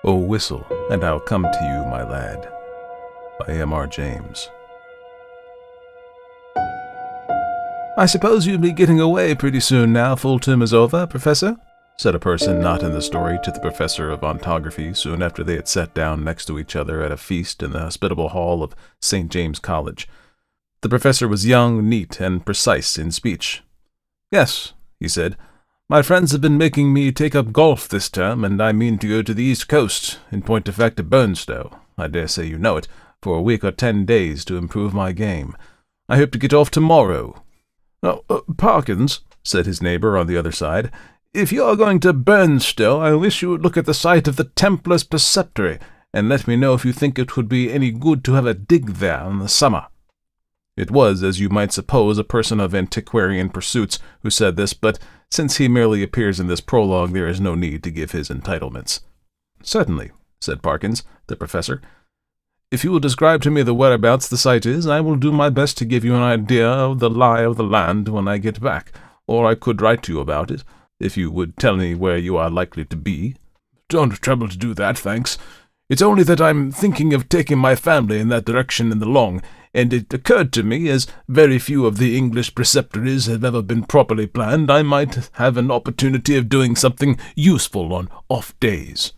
"O whistle, and I'll come to you, my lad," by M.R. James. "I suppose you'll be getting away pretty soon now full term is over, Professor?" said a person not in the story to the professor of ontography soon after they had sat down next to each other at a feast in the hospitable hall of St. James College. The professor was young, neat, and precise in speech. "Yes," he said, "my friends have been making me take up golf this term, and I mean to go to the East Coast, in point of fact to Burnstow, I dare say you know it, for a week or 10 days to improve my game. I hope to get off tomorrow." "Oh, Parkins," said his neighbor on the other side, "if you are going to Burnstow, I wish you would look at the site of the Templars' Preceptory, and let me know if you think it would be any good to have a dig there in the summer." It was, as you might suppose, a person of antiquarian pursuits who said this, but since he merely appears in this prologue, there is no need to give his entitlements. "Certainly," said Parkins, the professor. "If you will describe to me the whereabouts the site is, I will do my best to give you an idea of the lie of the land when I get back, or I could write to you about it, if you would tell me where you are likely to be." "Don't trouble to do that, thanks. It's only that I'm thinking of taking my family in that direction in the long, and it occurred to me, as very few of the English preceptories have ever been properly planned, I might have an opportunity of doing something useful on off days."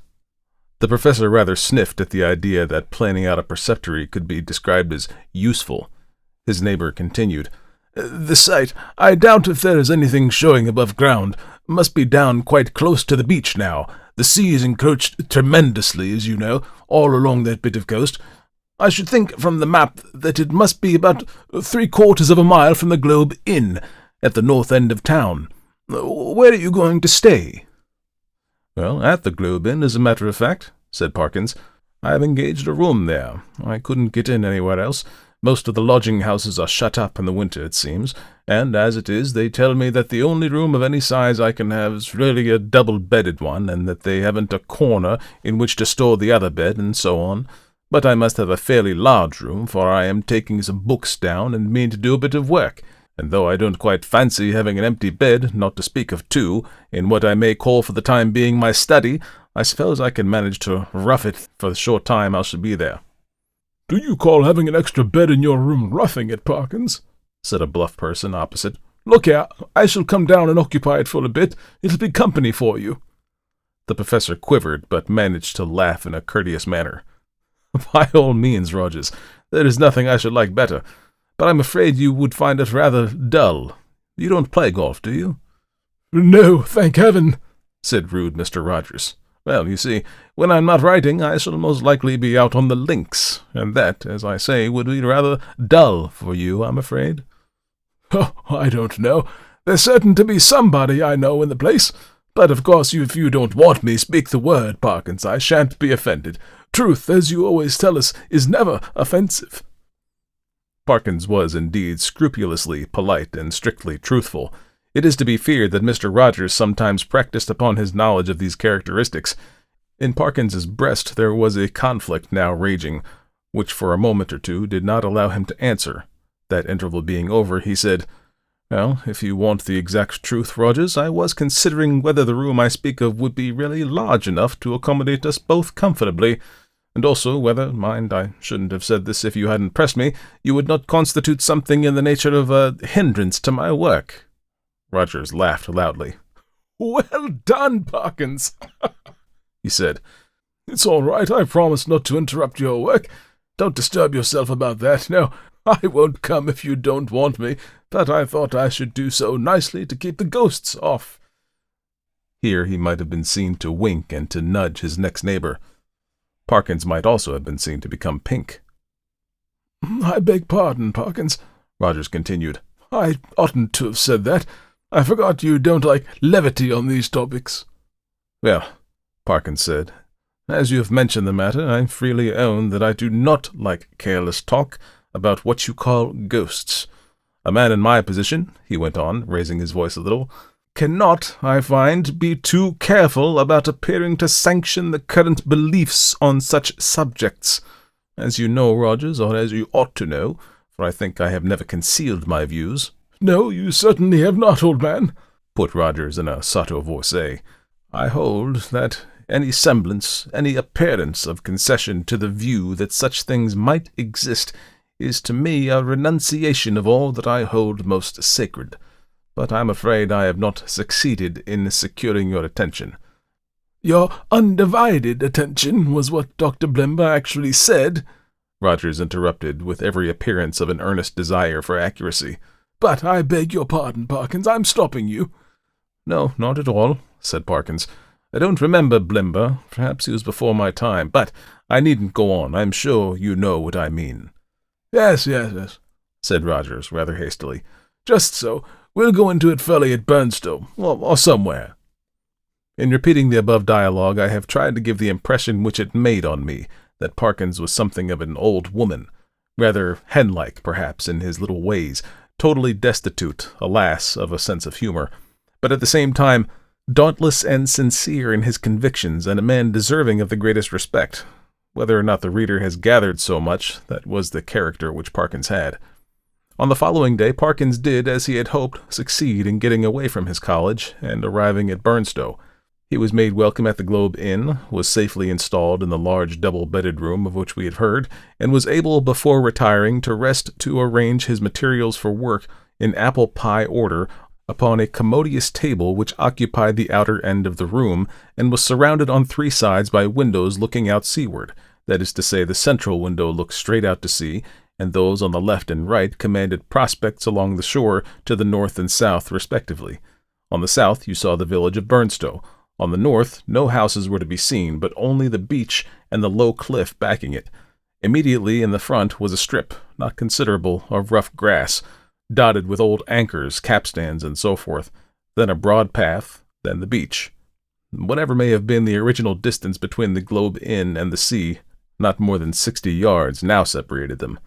The professor rather sniffed at the idea that planning out a preceptory could be described as useful. His neighbor continued, "The site, I doubt if there is anything showing above ground, must be down quite close to the beach now. The sea is encroached tremendously, as you know, all along that bit of coast. I should think from the map that it must be about 3/4 of a mile from the Globe Inn, at the north end of town. Where are you going to stay?" "Well, at the Globe Inn, as a matter of fact," said Parkins. "I have engaged a room there. I couldn't get in anywhere else. Most of the lodging-houses are shut up in the winter, it seems, and as it is, they tell me that the only room of any size I can have is really a double-bedded one, and that they haven't a corner in which to store the other bed, and so on. But I must have a fairly large room, for I am taking some books down and mean to do a bit of work, and though I don't quite fancy having an empty bed, not to speak of two, in what I may call for the time being my study, I suppose I can manage to rough it for the short time I shall be there." "Do you call having an extra bed in your room roughing it, Parkins?" said a bluff person opposite. "Look here, I shall come down and occupy it for a bit. It'll be company for you." The professor quivered, but managed to laugh in a courteous manner. "By all means, Rogers. There is nothing I should like better. But I'm afraid you would find it rather dull. You don't play golf, do you?" "No, thank heaven," said rude Mr. Rogers. "Well, you see, when I'm not writing, I shall most likely be out on the links, and that, as I say, would be rather dull for you, I'm afraid." "Oh, I don't know. There's certain to be somebody I know in the place. But of course, if you don't want me, speak the word, Parkins. I shan't be offended. Truth, as you always tell us, is never offensive." Parkins was indeed scrupulously polite and strictly truthful. It is to be feared that Mr. Rogers sometimes practiced upon his knowledge of these characteristics. In Parkins's breast there was a conflict now raging, which for a moment or two did not allow him to answer. That interval being over, he said, "Well, if you want the exact truth, Rogers, I was considering whether the room I speak of would be really large enough to accommodate us both comfortably, and also whether, mind, I shouldn't have said this if you hadn't pressed me, you would not constitute something in the nature of a hindrance to my work." Rogers laughed loudly. "Well done, Parkins," he said. "It's all right. I promise not to interrupt your work. Don't disturb yourself about that. No, I won't come if you don't want me, but I thought I should do so nicely to keep the ghosts off." Here he might have been seen to wink and to nudge his next neighbor. Parkins might also have been seen to become pink. "I beg pardon, Parkins," Rogers continued. "I oughtn't to have said that. I forgot you don't like levity on these topics." "Well," Parkins said, "as you have mentioned the matter, I freely own that I do not like careless talk about what you call ghosts. A man in my position," he went on, raising his voice a little, "cannot, I find, be too careful about appearing to sanction the current beliefs on such subjects. As you know, Rogers, or as you ought to know, for I think I have never concealed my views." "No, you certainly have not, old man," put Rogers in a sotto voce. "I hold that any semblance, any appearance of concession to the view that such things might exist is to me a renunciation of all that I hold most sacred. But I'm afraid I have not succeeded in securing your attention." "Your undivided attention was what Dr. Blimber actually said," Rogers interrupted, with every appearance of an earnest desire for accuracy. "But I beg your pardon, Parkins, I'm stopping you." "No, not at all," said Parkins. "I don't remember Blimber. Perhaps he was before my time, but I needn't go on. I'm sure you know what I mean." Yes, said Rogers, rather hastily. "Just so. We'll go into it fully at Burnstow, or somewhere." In repeating the above dialogue, I have tried to give the impression which it made on me, that Parkins was something of an old woman, rather hen-like, perhaps, in his little ways, totally destitute, alas, of a sense of humor, but at the same time dauntless and sincere in his convictions, and a man deserving of the greatest respect. Whether or not the reader has gathered so much, that was the character which Parkins had. On the following day, Parkins did, as he had hoped, succeed in getting away from his college, and arriving at Burnstow. He was made welcome at the Globe Inn, was safely installed in the large double-bedded room of which we had heard, and was able, before retiring, to arrange his materials for work in apple pie order upon a commodious table which occupied the outer end of the room, and was surrounded on 3 sides by windows looking out seaward. That is to say, the central window looked straight out to sea, and those on the left and right commanded prospects along the shore to the north and south, respectively. On the south you saw the village of Burnstow. On the north no houses were to be seen, but only the beach and the low cliff backing it. Immediately in the front was a strip, not considerable, of rough grass, dotted with old anchors, capstans, and so forth, then a broad path, then the beach. Whatever may have been the original distance between the Globe Inn and the sea, not more than 60 yards now separated them.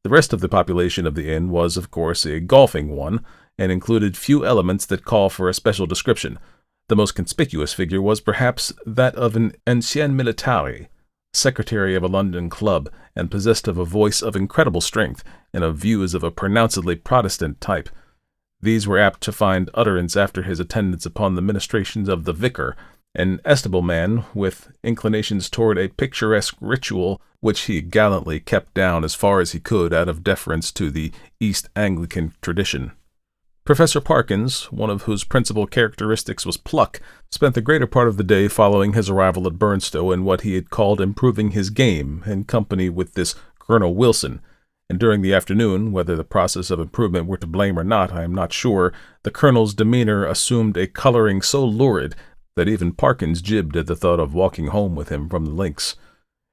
The rest of the population of the inn was, of course, a golfing one, and included few elements that call for a special description. The most conspicuous figure was, perhaps, that of an ancien militare, secretary of a London club, and possessed of a voice of incredible strength, and of views of a pronouncedly Protestant type. These were apt to find utterance after his attendance upon the ministrations of the vicar, an estimable man with inclinations toward a picturesque ritual which he gallantly kept down as far as he could out of deference to the East Anglican tradition. Professor Parkins, one of whose principal characteristics was pluck, spent the greater part of the day following his arrival at Burnstow in what he had called improving his game, in company with this Colonel Wilson, and during the afternoon, whether the process of improvement were to blame or not, I am not sure, the Colonel's demeanor assumed a coloring so lurid that even Parkins jibbed at the thought of walking home with him from the links.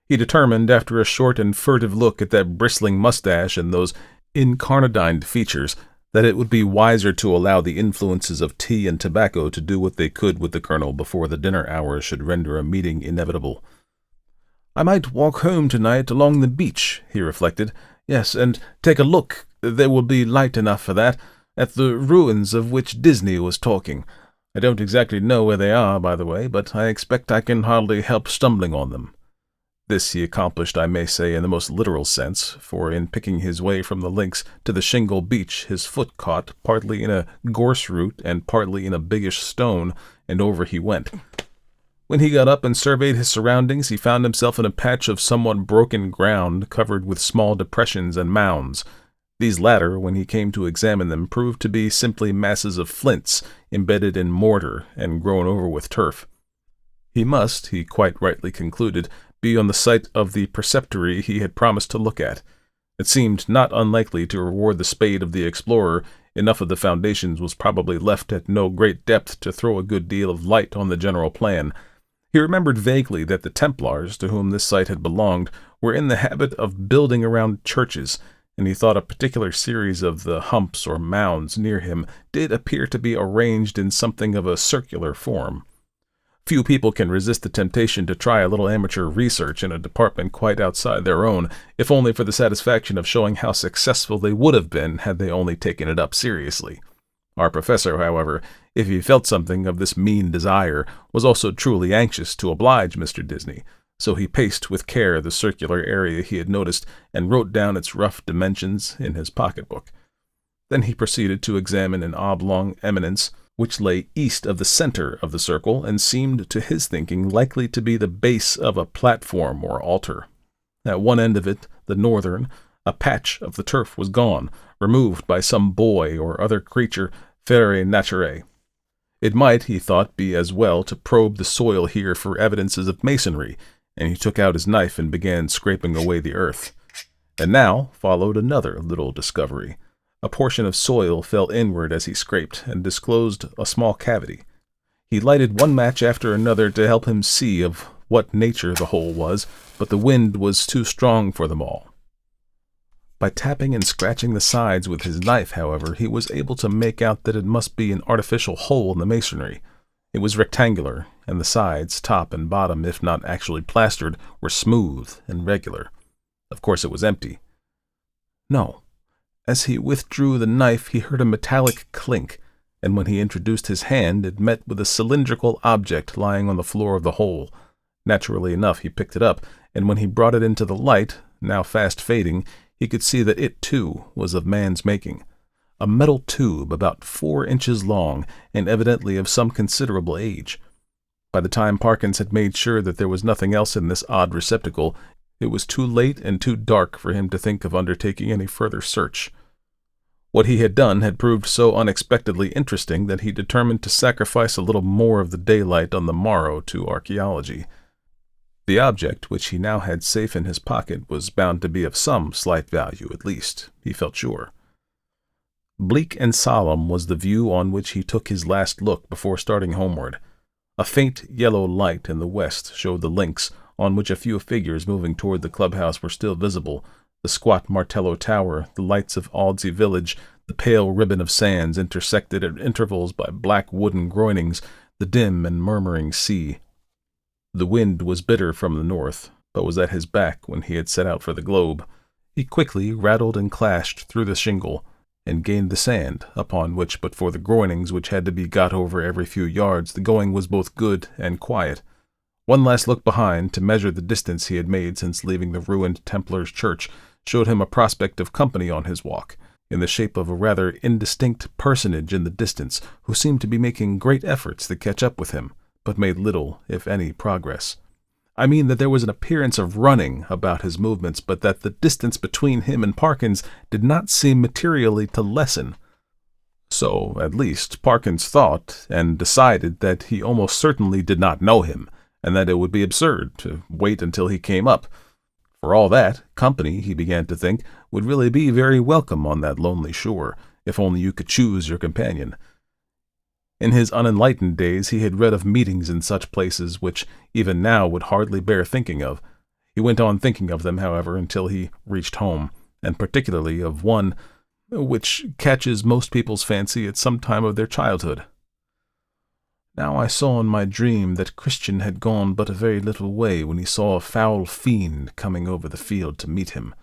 He determined, after a short and furtive look at that bristling mustache and those incarnadined features, that it would be wiser to allow the influences of tea and tobacco to do what they could with the Colonel before the dinner hour should render a meeting inevitable. "I might walk home tonight along the beach," he reflected. "Yes, and take a look, there will be light enough for that, at the ruins of which Disney was talking. I don't exactly know where they are, by the way, but I expect I can hardly help stumbling on them." This he accomplished, I may say, in the most literal sense, for in picking his way from the links to the shingle beach his foot caught, partly in a gorse root and partly in a biggish stone, and over he went. When he got up and surveyed his surroundings, he found himself in a patch of somewhat broken ground covered with small depressions and mounds. These latter, when he came to examine them, proved to be simply masses of flints embedded in mortar and grown over with turf. He must, he quite rightly concluded, be on the site of the preceptory he had promised to look at. It seemed not unlikely to reward the spade of the explorer. Enough of the foundations was probably left at no great depth to throw a good deal of light on the general plan. He remembered vaguely that the Templars, to whom this site had belonged, were in the habit of building around churches, and he thought a particular series of the humps or mounds near him did appear to be arranged in something of a circular form. Few people can resist the temptation to try a little amateur research in a department quite outside their own, if only for the satisfaction of showing how successful they would have been had they only taken it up seriously. Our professor, however, if he felt something of this mean desire, was also truly anxious to oblige Mr. Disney, so he paced with care the circular area he had noticed and wrote down its rough dimensions in his pocketbook. Then he proceeded to examine an oblong eminence which lay east of the center of the circle and seemed to his thinking likely to be the base of a platform or altar. At one end of it, the northern, a patch of the turf was gone, removed by some boy or other creature faire nature. It might, he thought, be as well to probe the soil here for evidences of masonry, and he took out his knife and began scraping away the earth. And now followed another little discovery. A portion of soil fell inward as he scraped, and disclosed a small cavity. He lighted one match after another to help him see of what nature the hole was, but the wind was too strong for them all. By tapping and scratching the sides with his knife, however, he was able to make out that it must be an artificial hole in the masonry. It was rectangular, and the sides, top and bottom, if not actually plastered, were smooth and regular. Of course it was empty. No. As he withdrew the knife, he heard a metallic clink, and when he introduced his hand, it met with a cylindrical object lying on the floor of the hole. Naturally enough, he picked it up, and when he brought it into the light, now fast fading, he could see that it, too, was of man's making. A metal tube about 4 inches long, and evidently of some considerable age. By the time Parkins had made sure that there was nothing else in this odd receptacle, it was too late and too dark for him to think of undertaking any further search. What he had done had proved so unexpectedly interesting that he determined to sacrifice a little more of the daylight on the morrow to archaeology. The object, which he now had safe in his pocket, was bound to be of some slight value, at least, he felt sure. Bleak and solemn was the view on which he took his last look before starting homeward. A faint yellow light in the west showed the links, on which a few figures moving toward the clubhouse were still visible, the squat Martello Tower, the lights of Aldsey village, the pale ribbon of sands intersected at intervals by black wooden groinings, the dim and murmuring sea. The wind was bitter from the north, but was at his back when he had set out for the globe. He quickly rattled and clashed through the shingle, and gained the sand, upon which, but for the groinings which had to be got over every few yards, the going was both good and quiet. One last look behind, to measure the distance he had made since leaving the ruined Templars' church, showed him a prospect of company on his walk, in the shape of a rather indistinct personage in the distance, who seemed to be making great efforts to catch up with him, but made little, if any, progress. I mean that there was an appearance of running about his movements, but that the distance between him and Parkins did not seem materially to lessen. So, at least, Parkins thought, and decided that he almost certainly did not know him, and that it would be absurd to wait until he came up. For all that, company, he began to think, would really be very welcome on that lonely shore, if only you could choose your companion. In his unenlightened days he had read of meetings in such places which even now would hardly bear thinking of. He went on thinking of them, however, until he reached home, and particularly of one which catches most people's fancy at some time of their childhood. Now I saw in my dream that Christian had gone but a very little way when he saw a foul fiend coming over the field to meet him.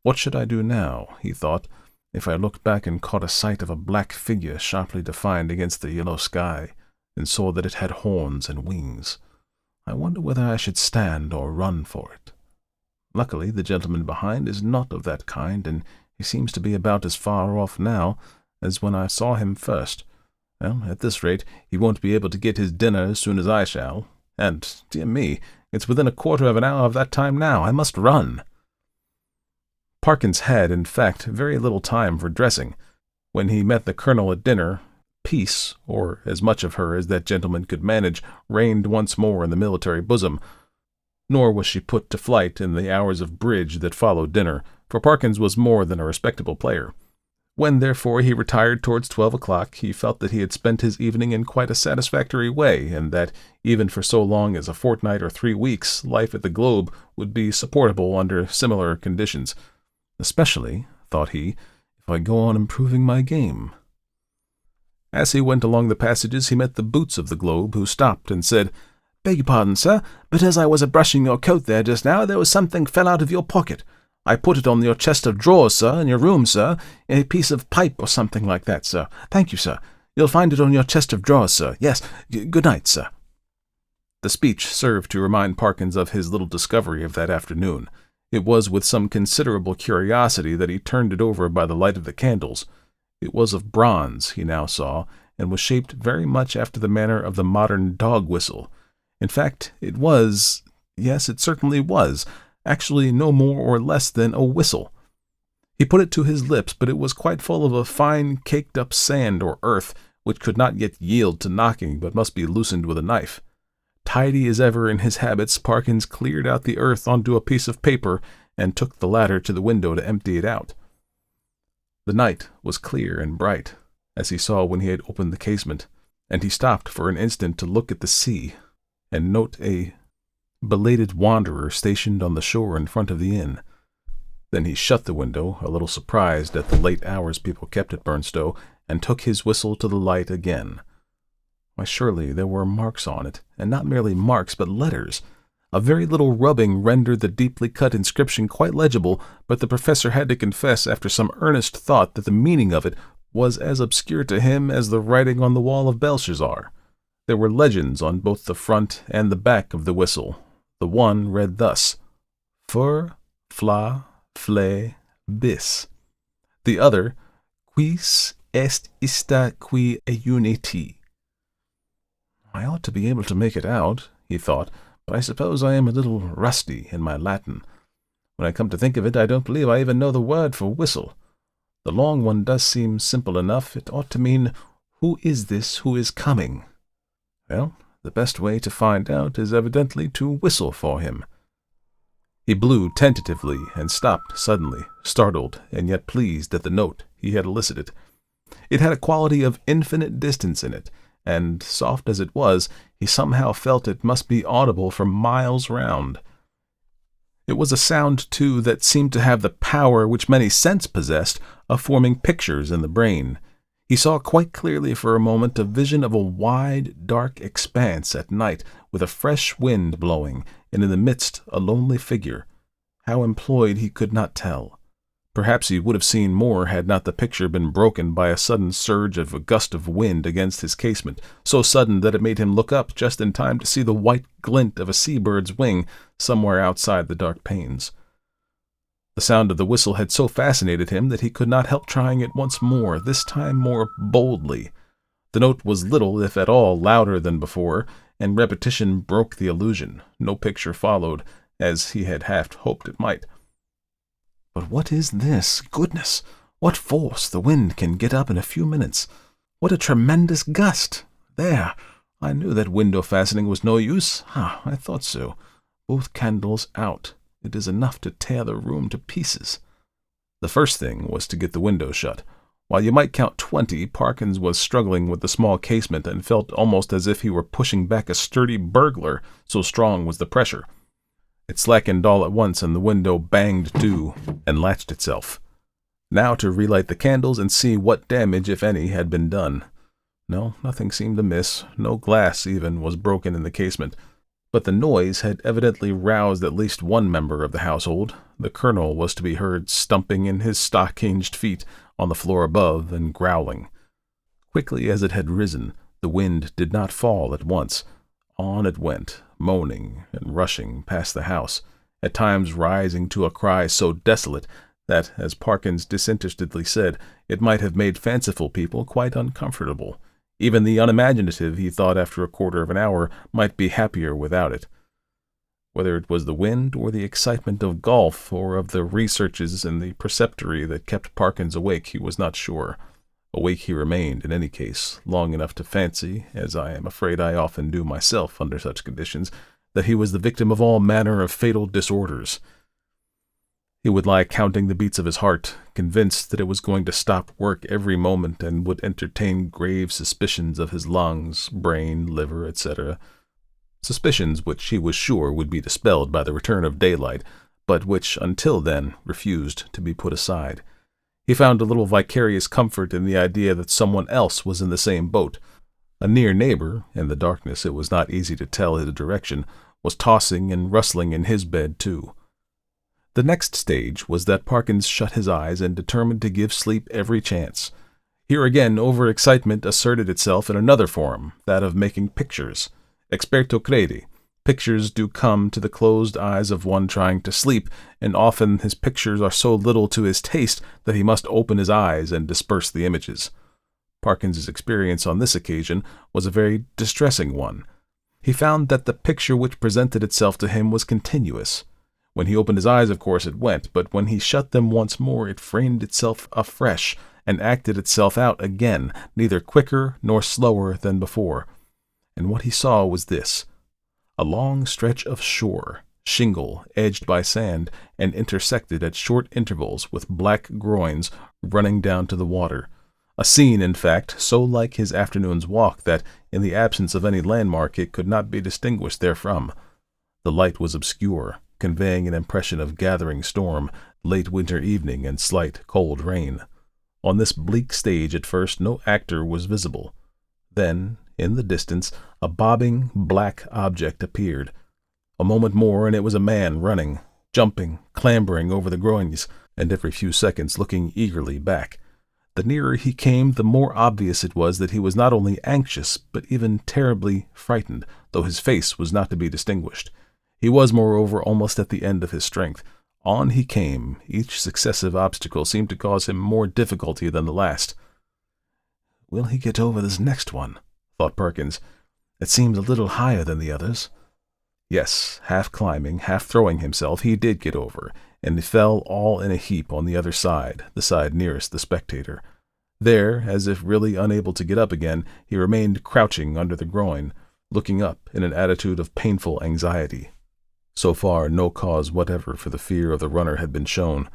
What should I do now, he thought, if I looked back and caught a sight of a black figure sharply defined against the yellow sky, and saw that it had horns and wings? I wonder whether I should stand or run for it. Luckily, the gentleman behind is not of that kind, and he seems to be about as far off now as when I saw him first. Well, at this rate, he won't be able to get his dinner as soon as I shall. And, dear me, it's within a quarter of an hour of that time now. I must run. Parkins had, in fact, very little time for dressing. When he met the colonel at dinner, peace, or as much of her as that gentleman could manage, reigned once more in the military bosom. Nor was she put to flight in the hours of bridge that followed dinner, for Parkins was more than a respectable player. When, therefore, he retired towards 12 o'clock, he felt that he had spent his evening in quite a satisfactory way, and that, even for so long as a fortnight or 3 weeks, life at the Globe would be supportable under similar conditions. Especially, thought he, if I go on improving my game. As he went along the passages, he met the boots of the Globe, who stopped and said, "Beg your pardon, sir, but as I was a-brushing your coat there just now, there was something fell out of your pocket. I put it on your chest of drawers, sir, in your room, sir, a piece of pipe or something like that, sir. Thank you, sir. You'll find it on your chest of drawers, sir. Yes, good night, sir." The speech served to remind Parkins of his little discovery of that afternoon. It was with some considerable curiosity that he turned it over by the light of the candles. It was of bronze, he now saw, and was shaped very much after the manner of the modern dog whistle. In fact, it was, yes, it certainly was, actually no more or less than a whistle. He put it to his lips, but it was quite full of a fine caked-up sand or earth, which could not yet yield to knocking, but must be loosened with a knife. Tidy as ever in his habits, Parkins cleared out the earth onto a piece of paper and took the latter to the window to empty it out. The night was clear and bright, as he saw when he had opened the casement, and he stopped for an instant to look at the sea and note a belated wanderer stationed on the shore in front of the inn. Then he shut the window, a little surprised at the late hours people kept at Burnstow, and took his whistle to the light again. Why, surely there were marks on it, and not merely marks, but letters. A very little rubbing rendered the deeply cut inscription quite legible, but the professor had to confess after some earnest thought that the meaning of it was as obscure to him as the writing on the wall of Belshazzar. There were legends on both the front and the back of the whistle. The one read thus: Fur, fla, fle, bis. The other, Quis est ista qui euniti. I ought to be able to make it out, he thought, but I suppose I am a little rusty in my Latin. When I come to think of it, I don't believe I even know the word for whistle. The long one does seem simple enough. It ought to mean, who is this who is coming? Well, the best way to find out is evidently to whistle for him. He blew tentatively and stopped suddenly, startled and yet pleased at the note he had elicited. It had a quality of infinite distance in it, and, soft as it was, he somehow felt it must be audible for miles round. It was a sound, too, that seemed to have the power which many scents possessed of forming pictures in the brain. He saw quite clearly for a moment a vision of a wide, dark expanse at night, with a fresh wind blowing, and in the midst a lonely figure. How employed he could not tell. Perhaps he would have seen more had not the picture been broken by a sudden surge of a gust of wind against his casement, so sudden that it made him look up just in time to see the white glint of a sea-bird's wing somewhere outside the dark panes. The sound of the whistle had so fascinated him that he could not help trying it once more, this time more boldly. The note was little, if at all, louder than before, and repetition broke the illusion. No picture followed, as he had half hoped it might. But what is this? Goodness! What force the wind can get up in a few minutes! What a tremendous gust! There! I knew that window fastening was no use. I thought so. Both candles out. It is enough to tear the room to pieces. The first thing was to get the window shut. While you might count 20, Parkins was struggling with the small casement and felt almost as if he were pushing back a sturdy burglar, so strong was the pressure. It slackened all at once, and the window banged to and latched itself. Now to relight the candles and see what damage, if any, had been done. No, nothing seemed amiss. No glass, even, was broken in the casement. But the noise had evidently roused at least one member of the household. The colonel was to be heard stumping in his stock-hinged feet on the floor above and growling. Quickly as it had risen, the wind did not fall at once. On it went, moaning and rushing past the house, at times rising to a cry so desolate that, as Parkins disinterestedly said, it might have made fanciful people quite uncomfortable. Even the unimaginative, he thought after a quarter of an hour, might be happier without it. Whether it was the wind or the excitement of golf or of the researches in the preceptory that kept Parkins awake, he was not sure. Awake he remained, in any case, long enough to fancy, as I am afraid I often do myself under such conditions, that he was the victim of all manner of fatal disorders. He would lie counting the beats of his heart, convinced that it was going to stop work every moment, and would entertain grave suspicions of his lungs, brain, liver, etc., suspicions which he was sure would be dispelled by the return of daylight, but which, until then, refused to be put aside. He found a little vicarious comfort in the idea that someone else was in the same boat. A near neighbor, in the darkness it was not easy to tell his direction, was tossing and rustling in his bed too. The next stage was that Parkins shut his eyes and determined to give sleep every chance. Here again over-excitement asserted itself in another form, that of making pictures. Experto crede. Pictures do come to the closed eyes of one trying to sleep, and often his pictures are so little to his taste that he must open his eyes and disperse the images. Parkins's experience on this occasion was a very distressing one. He found that the picture which presented itself to him was continuous. When he opened his eyes, of course, it went, but when he shut them once more, it framed itself afresh and acted itself out again, neither quicker nor slower than before. And what he saw was this: a long stretch of shore, shingle edged by sand and intersected at short intervals with black groins running down to the water. A scene, in fact, so like his afternoon's walk that, in the absence of any landmark, it could not be distinguished therefrom. The light was obscure, conveying an impression of gathering storm, late winter evening, and slight, cold rain. On this bleak stage at first no actor was visible. Then, in the distance, a bobbing, black object appeared. A moment more, and it was a man running, jumping, clambering over the groins, and every few seconds looking eagerly back. The nearer he came, the more obvious it was that he was not only anxious, but even terribly frightened, though his face was not to be distinguished. He was, moreover, almost at the end of his strength. On he came. Each successive obstacle seemed to cause him more difficulty than the last. "Will he get over this next one?" thought Parkins. "It seems a little higher than the others." Yes, half climbing, half throwing himself, he did get over, and he fell all in a heap on the other side, the side nearest the spectator. There, as if really unable to get up again, he remained crouching under the groin, looking up in an attitude of painful anxiety. So far, no cause whatever for the fear of the runner had been shown,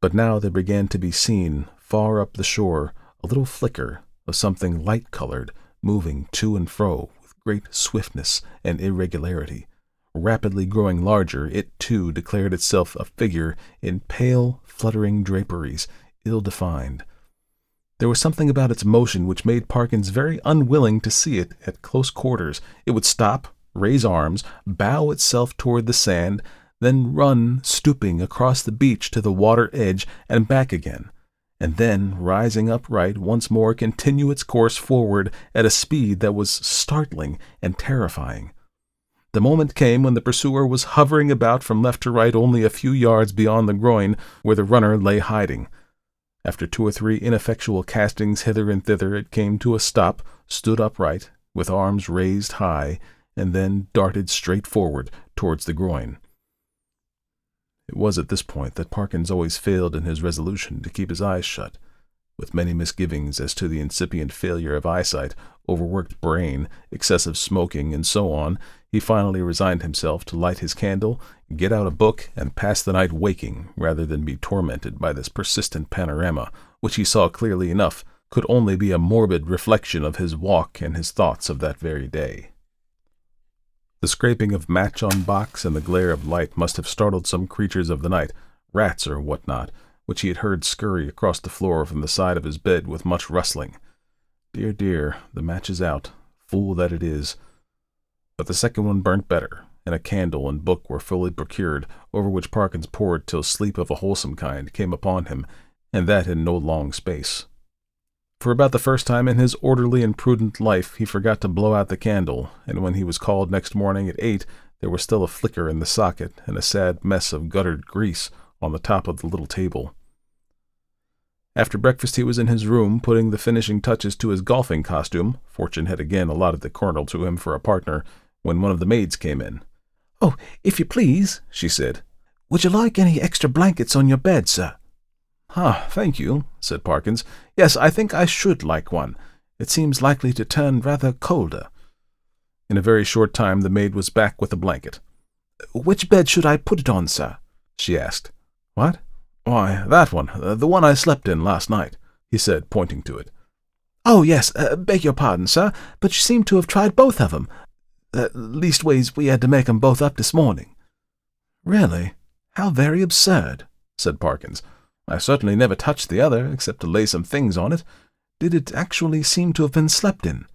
but now there began to be seen, far up the shore, a little flicker of something light-colored, moving to and fro with great swiftness and irregularity. Rapidly growing larger, it, too, declared itself a figure in pale, fluttering draperies, ill-defined. There was something about its motion which made Parkins very unwilling to see it at close quarters. It would stop, raise arms, bow itself toward the sand, then run, stooping, across the beach to the water edge and back again, and then, rising upright, once more continue its course forward at a speed that was startling and terrifying. The moment came when the pursuer was hovering about from left to right only a few yards beyond the groin where the runner lay hiding. After 2 or 3 ineffectual castings hither and thither, it came to a stop, stood upright, with arms raised high, and then darted straight forward towards the groin. It was at this point that Parkins always failed in his resolution to keep his eyes shut. With many misgivings as to the incipient failure of eyesight, overworked brain, excessive smoking, and so on, he finally resigned himself to light his candle, get out a book, and pass the night waking rather than be tormented by this persistent panorama, which he saw clearly enough could only be a morbid reflection of his walk and his thoughts of that very day. The scraping of match on box and the glare of light must have startled some creatures of the night, rats or what not, which he had heard scurry across the floor from the side of his bed with much rustling. Dear, dear, the match is out, fool that it is. But the second one burnt better, and a candle and book were fully procured, over which Parkins pored till sleep of a wholesome kind came upon him, and that in no long space. For about the first time in his orderly and prudent life he forgot to blow out the candle, and when he was called next morning at 8, there was still a flicker in the socket and a sad mess of guttered grease on the top of the little table. After breakfast he was in his room, putting the finishing touches to his golfing costume. Fortune had again allotted the colonel to him for a partner, when one of the maids came in. "Oh, if you please," she said, "would you like any extra blankets on your bed, sir?" "Ah, thank you," said Parkins. "Yes, I think I should like one. It seems likely to turn rather colder." In a very short time the maid was back with a blanket. "Which bed should I put it on, sir?" she asked. "What? Why, that one, the one I slept in last night," he said, pointing to it. "Oh, yes, beg your pardon, sir, but you seem to have tried both of 'em. Leastways, we had to make 'em both up this morning." "Really? How very absurd," said Parkins. "I certainly never touched the other, except to lay some things on it. Did it actually seem to have been slept in?"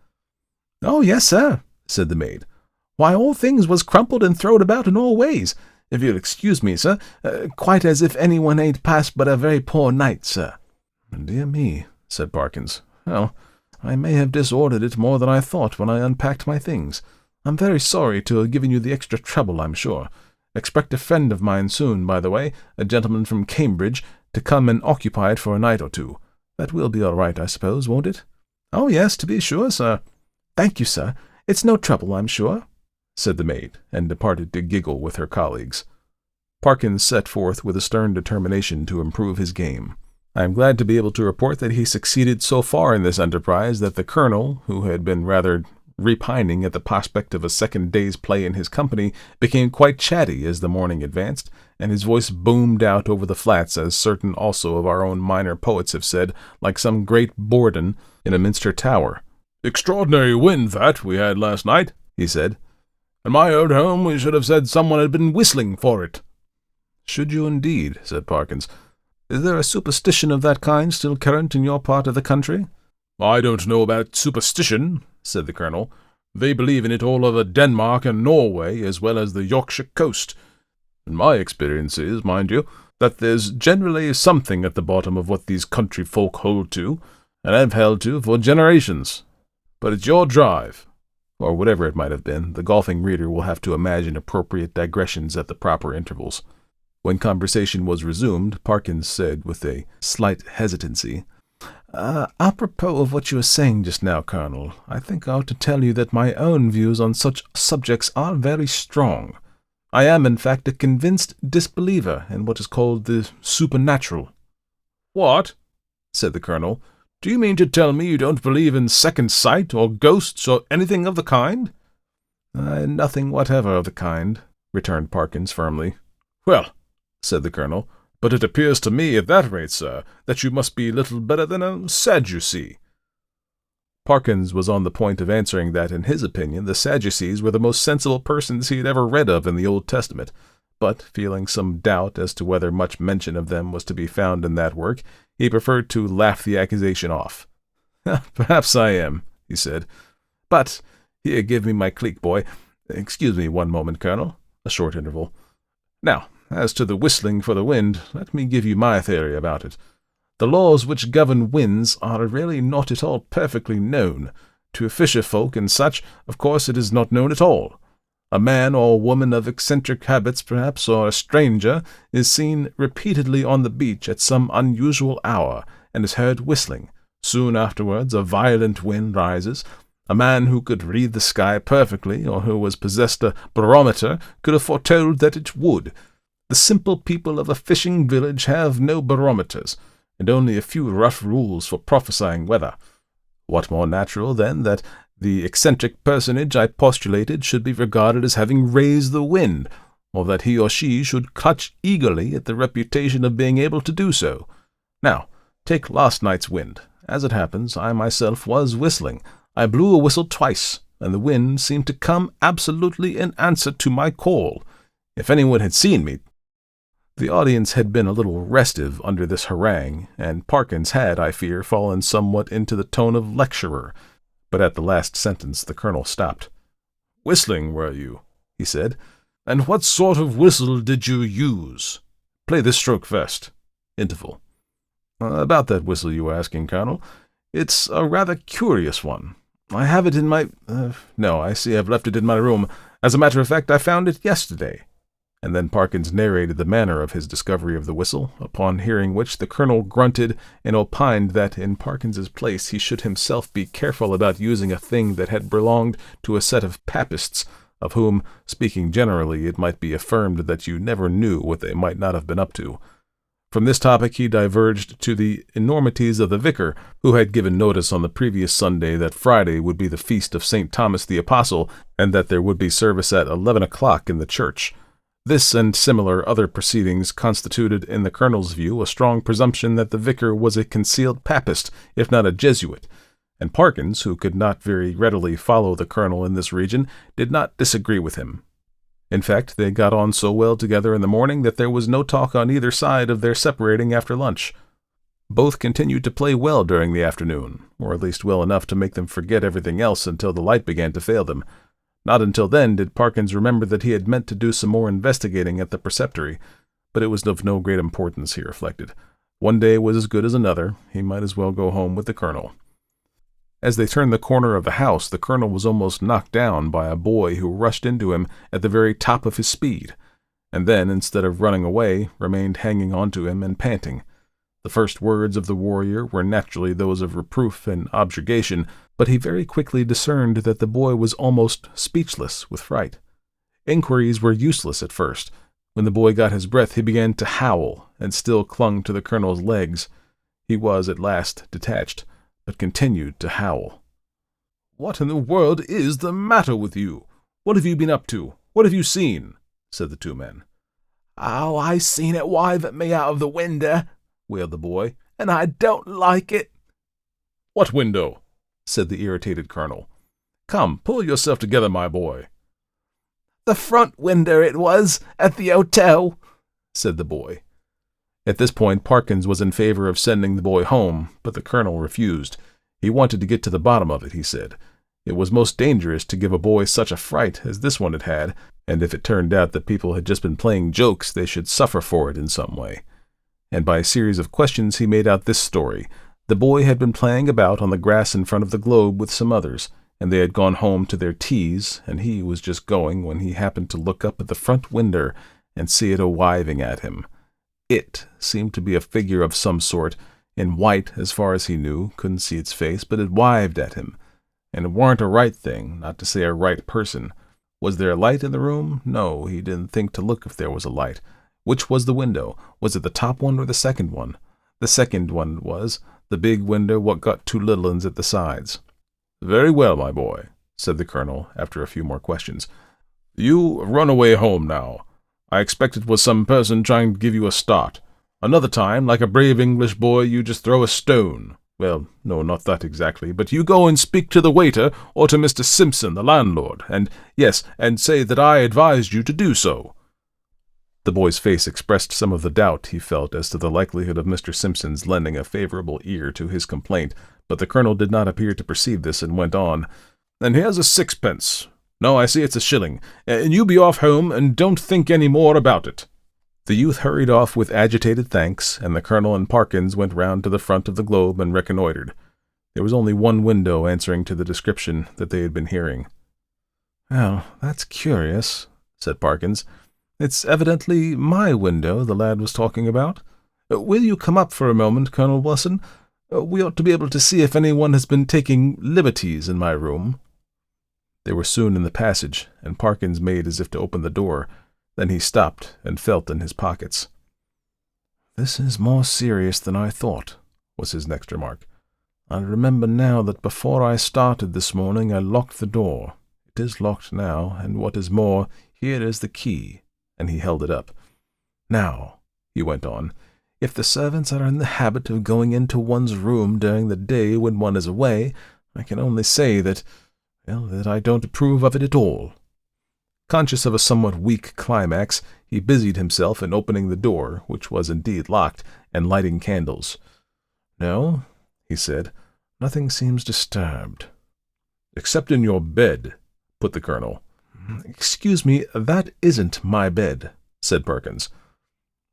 "Oh, yes, sir," said the maid. "Why, all things was crumpled and throwed about in all ways. If you'll excuse me, sir, quite as if anyone ain't passed but a very poor night, sir." "Dear me," said Parkins. "Well, I may have disordered it more than I thought when I unpacked my things. I'm very sorry to have given you the extra trouble, I'm sure. Expect a friend of mine soon, by the way, a gentleman from Cambridge, to come and occupy it for a night or two. That will be all right, I suppose, won't it?" "Oh, yes, to be sure, sir." "Thank you, sir. It's no trouble, I'm sure," said the maid, and departed to giggle with her colleagues. Parkins set forth with a stern determination to improve his game. I am glad to be able to report that he succeeded so far in this enterprise that the colonel, who had been rather repining at the prospect of a second day's play in his company, became quite chatty as the morning advanced, and his voice boomed out over the flats, as certain also of our own minor poets have said, like some great Borden in a minster tower. "Extraordinary wind that we had last night," he said. "In my old home we should have said someone had been whistling for it." "Should you indeed?" said Parkins. "Is there a superstition of that kind still current in your part of the country?" "I don't know about superstition," said the colonel. "They believe in it all over Denmark and Norway, as well as the Yorkshire coast. And my experience is, mind you, that there's generally something at the bottom of what these country folk hold to, and have held to for generations. But it's your drive." Or whatever it might have been, the golfing reader will have to imagine appropriate digressions at the proper intervals. When conversation was resumed, Parkins said with a slight hesitancy, "Apropos of what you were saying just now, Colonel, I think I ought to tell you that my own views on such subjects are very strong. I am, in fact, a convinced disbeliever in what is called the supernatural." "What?" said the colonel. "Do you mean to tell me you don't believe in second sight, or ghosts, or anything of the kind?" "Nothing whatever of the kind," returned Parkins firmly. "Well," said the colonel, "but it appears to me at that rate, sir, that you must be little better than a Sadducee." Parkins was on the point of answering that, in his opinion, the Sadducees were the most sensible persons he had ever read of in the Old Testament, but, feeling some doubt as to whether much mention of them was to be found in that work, he preferred to laugh the accusation off. "Perhaps I am," he said. "But, here, give me my clique, boy. Excuse me one moment, Colonel." A short interval. "Now, as to the whistling for the wind, let me give you my theory about it. The laws which govern winds are really not at all perfectly known. To fisher folk and such, of course, it is not known at all. A man or woman of eccentric habits, perhaps, or a stranger, is seen repeatedly on the beach at some unusual hour, and is heard whistling. Soon afterwards a violent wind rises. A man who could read the sky perfectly, or who was possessed a barometer, could have foretold that it would. The simple people of a fishing village have no barometers, and only a few rough rules for prophesying weather. What more natural, then, that the eccentric personage I postulated should be regarded as having raised the wind, or that he or she should clutch eagerly at the reputation of being able to do so? Now, take last night's wind. As it happens, I myself was whistling. I blew a whistle twice, and the wind seemed to come absolutely in answer to my call. If anyone had seen me—" The audience had been a little restive under this harangue, and Parkins had, I fear, fallen somewhat into the tone of lecturer, but at the last sentence the colonel stopped. "Whistling, were you?" he said. "And what sort of whistle did you use? Play this stroke first." Interval. "About that whistle you were asking, Colonel. It's a rather curious one. I have it in my— no, I see I've left it in my room. As a matter of fact, I found it yesterday." And then Parkins narrated the manner of his discovery of the whistle, upon hearing which the colonel grunted and opined that in Parkins's place he should himself be careful about using a thing that had belonged to a set of papists, of whom, speaking generally, it might be affirmed that you never knew what they might not have been up to. From this topic he diverged to the enormities of the vicar, who had given notice on the previous Sunday that Friday would be the feast of St. Thomas the Apostle, and that there would be service at 11 o'clock in the church. This and similar other proceedings constituted, in the colonel's view, a strong presumption that the vicar was a concealed papist, if not a Jesuit, and Parkins, who could not very readily follow the colonel in this region, did not disagree with him. In fact, they got on so well together in the morning that there was no talk on either side of their separating after lunch. Both continued to play well during the afternoon, or at least well enough to make them forget everything else until the light began to fail them. Not until then did Parkins remember that he had meant to do some more investigating at the preceptory, but it was of no great importance, he reflected. One day was as good as another. He might as well go home with the colonel. As they turned the corner of the house, the colonel was almost knocked down by a boy who rushed into him at the very top of his speed, and then, instead of running away, remained hanging on to him and panting. The first words of the warrior were naturally those of reproof and objurgation, but he very quickly discerned that the boy was almost speechless with fright. Inquiries were useless at first. When the boy got his breath, he began to howl, and still clung to the colonel's legs. He was at last detached, but continued to howl. "What in the world is the matter with you? What have you been up to? What have you seen?" said the two men. "Oh, I seen it wave at me out of the window," wailed the boy, "and I don't like it." "What window?" said the irritated colonel. "Come, pull yourself together, my boy." "The front window it was, at the hotel," said the boy. At this point, Parkins was in favor of sending the boy home, but the colonel refused. He wanted to get to the bottom of it, he said. It was most dangerous to give a boy such a fright as this one had had, and if it turned out that people had just been playing jokes, they should suffer for it in some way. And by a series of questions he made out this story. The boy had been playing about on the grass in front of the globe with some others, and they had gone home to their teas, and he was just going when he happened to look up at the front window and see it a-wiving at him. It seemed to be a figure of some sort, in white as far as he knew, couldn't see its face, but it wived at him. And it warn't a right thing, not to say a right person. Was there a light in the room? No, he didn't think to look if there was a light. Which was the window? Was it the top one or the second one? The second one it was, the big window what got two little ones at the sides. "Very well, my boy," said the colonel, after a few more questions. "You run away home now. I expect it was some person trying to give you a start. Another time, like a brave English boy, you just throw a stone. Well, no, not that exactly, but you go and speak to the waiter or to Mr. Simpson, the landlord, and say that I advised you to do so." The boy's face expressed some of the doubt he felt as to the likelihood of Mr. Simpson's lending a favorable ear to his complaint, but the colonel did not appear to perceive this and went on. "And here's a sixpence. No, I see it's a shilling, and you be off home and don't think any more about it." The youth hurried off with agitated thanks, and the colonel and Parkins went round to the front of the globe and reconnoitered. There was only one window answering to the description that they had been hearing. "Well, that's curious," said Parkins. "It's evidently my window the lad was talking about. Will you come up for a moment, Colonel Wilson? We ought to be able to see if anyone has been taking liberties in my room." They were soon in the passage, and Parkins made as if to open the door. Then he stopped and felt in his pockets. "This is more serious than I thought," was his next remark. "I remember now that before I started this morning I locked the door. It is locked now, and what is more, here is the key," and he held it up. "Now," he went on, "if the servants are in the habit of going into one's room during the day when one is away, I can only say that I don't approve of it at all." Conscious of a somewhat weak climax, he busied himself in opening the door, which was indeed locked, and lighting candles. "No," he said, "nothing seems disturbed." "Except in your bed," put the colonel. "Excuse me, that isn't my bed," said Perkins.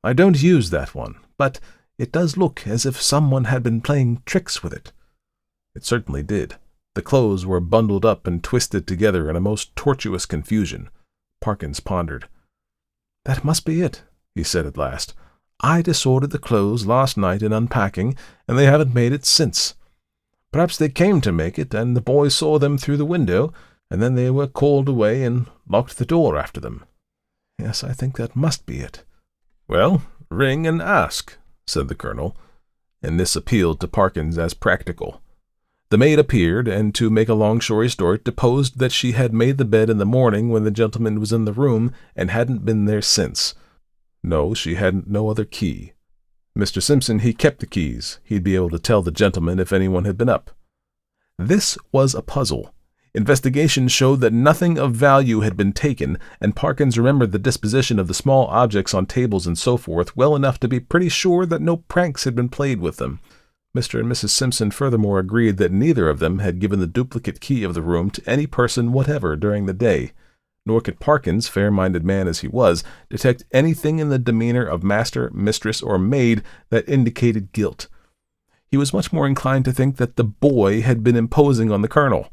"I don't use that one, but it does look as if someone had been playing tricks with it." It certainly did. The clothes were bundled up and twisted together in a most tortuous confusion. Parkins pondered. "That must be it," he said at last. "I disordered the clothes last night in unpacking, and they haven't made it since. Perhaps they came to make it, and the boy saw them through the window, and then they were called away and locked the door after them. Yes, I think that must be it." "Well, ring and ask," said the colonel, and this appealed to Parkins as practical. The maid appeared, and to make a long story short, deposed that she had made the bed in the morning when the gentleman was in the room, and hadn't been there since. No, she hadn't no other key. Mr. Simpson, he kept the keys. He'd be able to tell the gentleman if anyone had been up. This was a puzzle. Investigation showed that nothing of value had been taken, and Parkins remembered the disposition of the small objects on tables and so forth well enough to be pretty sure that no pranks had been played with them. Mr. and Mrs. Simpson furthermore agreed that neither of them had given the duplicate key of the room to any person whatever during the day, nor could Parkins, fair-minded man as he was, detect anything in the demeanor of master, mistress, or maid that indicated guilt. He was much more inclined to think that the boy had been imposing on the colonel.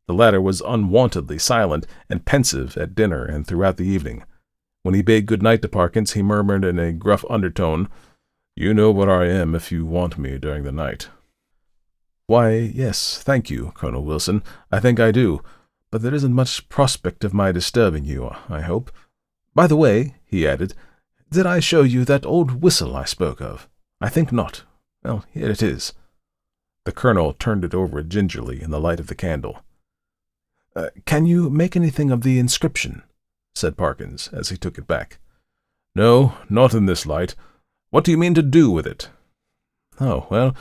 The latter was unwontedly silent and pensive at dinner and throughout the evening. When he bade good night to Parkins, he murmured in a gruff undertone, You know where I am if you want me during the night." "Why, yes, thank you, Colonel Wilson. I think I do. But there isn't much prospect of my disturbing you, I hope. By the way," he added, "did I show you that old whistle I spoke of? I think not. Well, here it is." The colonel turned it over gingerly in the light of the candle. "Can you make anything of the inscription?" said Parkins, as he took it back. "No, not in this light. What do you mean to do with it?" "Oh, well,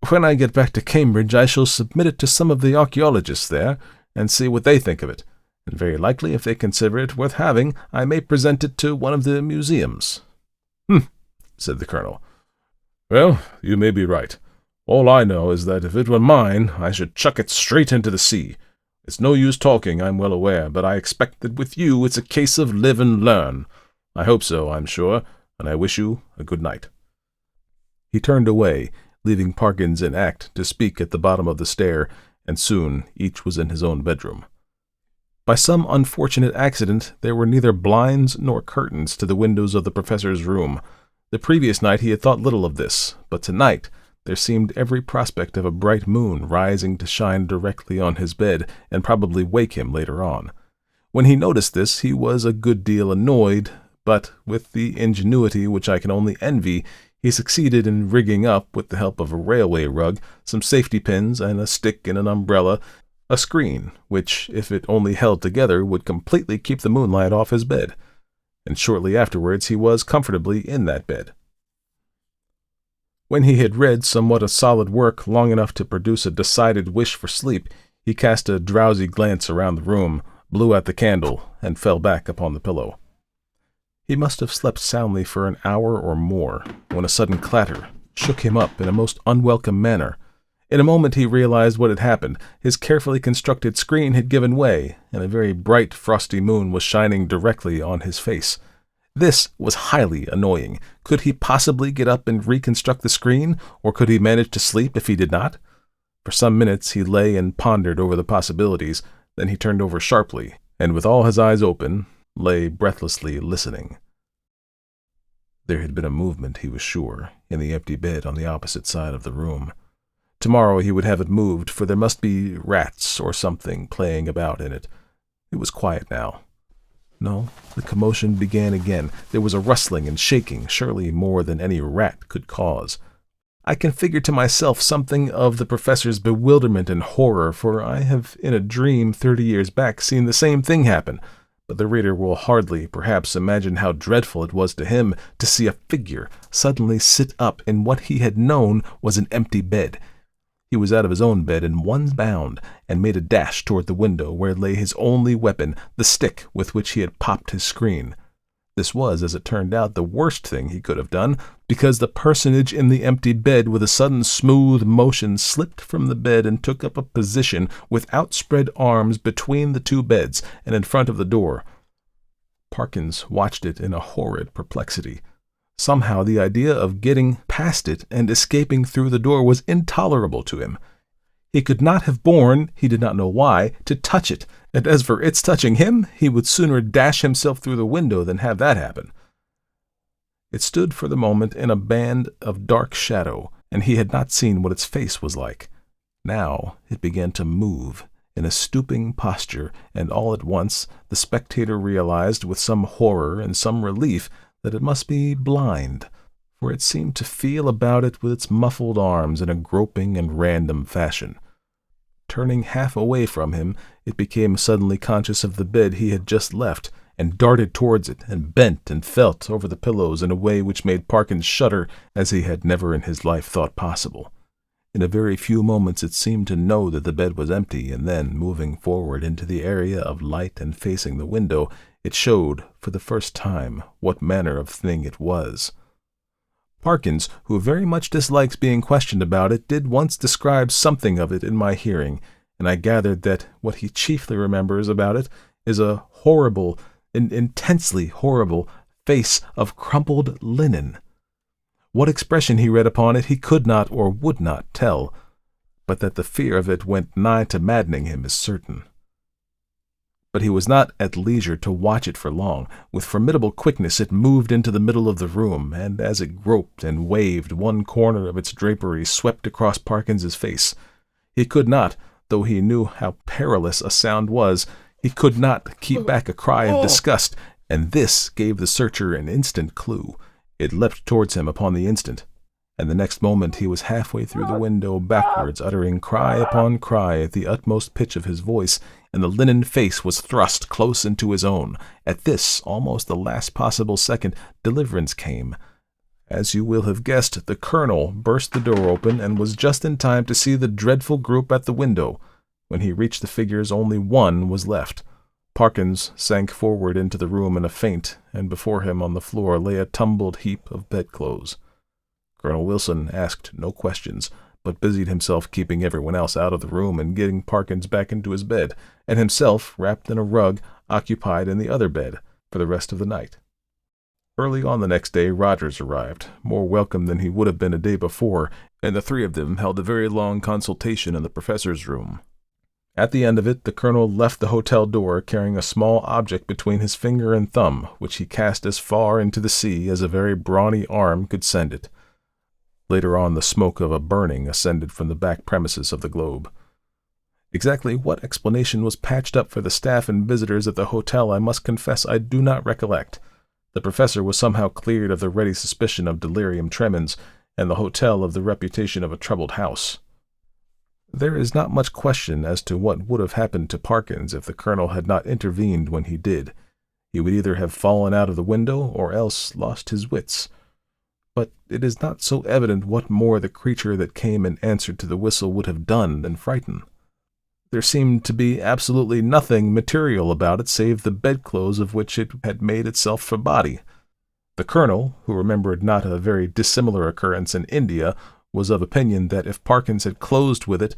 when I get back to Cambridge I shall submit it to some of the archaeologists there, and see what they think of it, and very likely, if they consider it worth having, I may present it to one of the museums." Said the colonel. "Well, you may be right. All I know is that if it were mine, I should chuck it straight into the sea. It's no use talking, I'm well aware, but I expect that with you it's a case of live and learn. I hope so, I'm sure, and I wish you a good night." He turned away, leaving Parkins in act to speak at the bottom of the stair, and soon each was in his own bedroom. By some unfortunate accident, there were neither blinds nor curtains to the windows of the professor's room. The previous night he had thought little of this, but tonight there seemed every prospect of a bright moon rising to shine directly on his bed and probably wake him later on. When he noticed this, he was a good deal annoyed, but with the ingenuity which I can only envy, he succeeded in rigging up, with the help of a railway rug, some safety pins and a stick and an umbrella, a screen which, if it only held together, would completely keep the moonlight off his bed. And shortly afterwards he was comfortably in that bed. When he had read somewhat of solid work long enough to produce a decided wish for sleep, he cast a drowsy glance around the room, blew out the candle, and fell back upon the pillow. He must have slept soundly for an hour or more, when a sudden clatter shook him up in a most unwelcome manner. In a moment he realized what had happened. His carefully constructed screen had given way, and a very bright, frosty moon was shining directly on his face. This was highly annoying. Could he possibly get up and reconstruct the screen, or could he manage to sleep if he did not? For some minutes he lay and pondered over the possibilities, then he turned over sharply, and with all his eyes open, lay breathlessly listening. There had been a movement, he was sure, in the empty bed on the opposite side of the room. Tomorrow he would have it moved, for there must be rats or something playing about in it. It was quiet now. No, the commotion began again. There was a rustling and shaking, surely more than any rat could cause. I can figure to myself something of the professor's bewilderment and horror, for I have in a dream 30 years back seen the same thing happen, but the reader will hardly, perhaps, imagine how dreadful it was to him to see a figure suddenly sit up in what he had known was an empty bed. He was out of his own bed in one bound, and made a dash toward the window where lay his only weapon, the stick with which he had popped his screen. This was, as it turned out, the worst thing he could have done, because the personage in the empty bed with a sudden smooth motion slipped from the bed and took up a position with outspread arms between the two beds and in front of the door. Parkins watched it in a horrid perplexity. Somehow the idea of getting past it and escaping through the door was intolerable to him. He could not have borne, he did not know why, to touch it, and as for its touching him, he would sooner dash himself through the window than have that happen. It stood for the moment in a band of dark shadow, and he had not seen what its face was like. Now it began to move in a stooping posture, and all at once the spectator realized, with some horror and some relief, that it must be blind, for it seemed to feel about it with its muffled arms in a groping and random fashion. Turning half away from him, it became suddenly conscious of the bed he had just left, and darted towards it, and bent and felt over the pillows in a way which made Parkins shudder as he had never in his life thought possible. In a very few moments it seemed to know that the bed was empty, and then, moving forward into the area of light and facing the window, it showed, for the first time, what manner of thing it was. Parkins, who very much dislikes being questioned about it, did once describe something of it in my hearing, and I gathered that what he chiefly remembers about it is a horrible, an intensely horrible, face of crumpled linen. What expression he read upon it he could not or would not tell, but that the fear of it went nigh to maddening him is certain. But he was not at leisure to watch it for long. With formidable quickness it moved into the middle of the room, and as it groped and waved, one corner of its drapery swept across Parkins's face. He could not, though he knew how perilous a sound was, he could not keep back a cry of disgust, and this gave the searcher an instant clue. It leapt towards him upon the instant, and the next moment he was halfway through the window backwards, uttering cry upon cry at the utmost pitch of his voice, and the linen face was thrust close into his own. At this, almost the last possible second, deliverance came. As you will have guessed, the colonel burst the door open and was just in time to see the dreadful group at the window. When he reached the figures, only one was left. Parkins sank forward into the room in a faint, and before him on the floor lay a tumbled heap of bedclothes. Colonel Wilson asked no questions, but busied himself keeping everyone else out of the room and getting Parkins back into his bed, and himself, wrapped in a rug, occupied in the other bed for the rest of the night. Early on the next day Rogers arrived, more welcome than he would have been a day before, and the three of them held a very long consultation in the professor's room. At the end of it, the colonel left the hotel door carrying a small object between his finger and thumb, which he cast as far into the sea as a very brawny arm could send it. Later on, the smoke of a burning ascended from the back premises of the Globe. Exactly what explanation was patched up for the staff and visitors at the hotel I must confess I do not recollect. The professor was somehow cleared of the ready suspicion of delirium tremens, and the hotel of the reputation of a troubled house. There is not much question as to what would have happened to Parkins if the colonel had not intervened when he did. He would either have fallen out of the window or else lost his wits. But it is not so evident what more the creature that came in answer to the whistle would have done than frighten. There seemed to be absolutely nothing material about it save the bedclothes of which it had made itself a body. The colonel, who remembered not a very dissimilar occurrence in India, was of opinion that if Parkins had closed with it,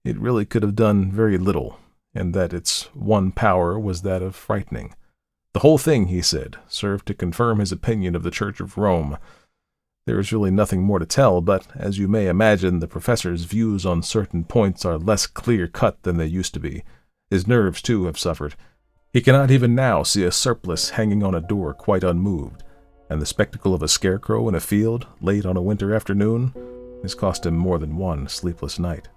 it really could have done very little, and that its one power was that of frightening. The whole thing, he said, served to confirm his opinion of the Church of Rome. There is really nothing more to tell, but, as you may imagine, the professor's views on certain points are less clear-cut than they used to be. His nerves, too, have suffered. He cannot even now see a surplice hanging on a door quite unmoved, and the spectacle of a scarecrow in a field, late on a winter afternoon, has cost him more than one sleepless night.